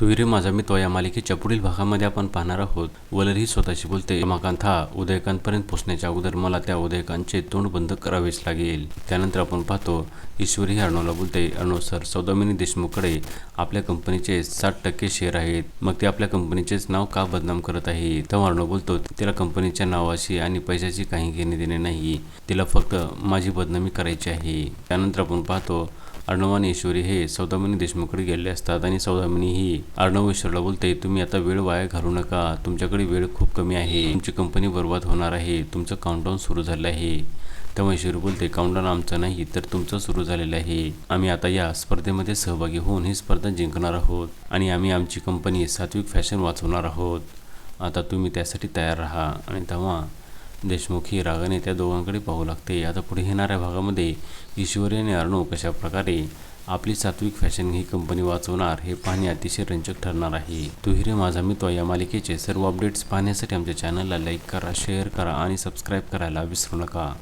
तू रे माझा मित्र या मालिकेच्या पुढील भागामध्ये आपण पाहणार आहोत. वलर ही स्वतःशी बोलते, रमाकांत हा उदयकांतपर्यंत पोहोचण्याच्या अगोदर मला त्या उदयकांतचे तोंड बंद करावेच लागेल. त्यानंतर आपण पाहतो ईश्वरी ही अर्णवला बोलते, अर्णव सर, सौदामिनी देशमुखकडे आपल्या कंपनीचे 60% शेअर आहेत. मग ते आपल्या कंपनीचेच नाव का बदनाम करत आहे? तेव्हा अर्णव बोलतो, तिला कंपनीच्या नावाशी आणि पैशाची काही घेणे देणे नाही, तिला फक्त माझी बदनामी करायची आहे. त्यानंतर आपण पाहतो अर्णव आणि ईश्वरी हे सौदामिनी देशमुखकडे गेले असतात आणि सौदामिनी ही अर्णव ईश्वरला बोलते, तुम्ही आता वेळ वाया घालू नका, तुमच्याकडे वेळ खूप कमी आहे, तुमची कंपनी बर्बाद होणार आहे, तुमचं काउंटडाऊन सुरू झालं आहे. तेव्हा ईश्वरी बोलते, काउंटडाऊन आमचं नाही तर तुमचं सुरू झालेलं आहे. आम्ही आता या स्पर्धेमध्ये सहभागी होऊन ही स्पर्धा जिंकणार आहोत आणि आम्ही आमची कंपनी सात्विक फॅशन वाचवणार आहोत. आता तुम्ही त्यासाठी तयार राहा. आणि तेव्हा देशमुख ही रागाने त्या दोघांकडे पाहू लागते. आता पुढे येणाऱ्या भागामध्ये ईश्वरी आणि अर्णव कशा प्रकारे आपली सात्विक फॅशन ही कंपनी वाचवणार हे पाहणे अतिशय रंजक ठरणार आहे. तू रे माझा मित्र या मालिकेचे सर्व अपडेट्स पाहण्यासाठी आमच्या चॅनलला लाईक करा, शेअर करा आणि सबस्क्राईब करायला विसरू नका.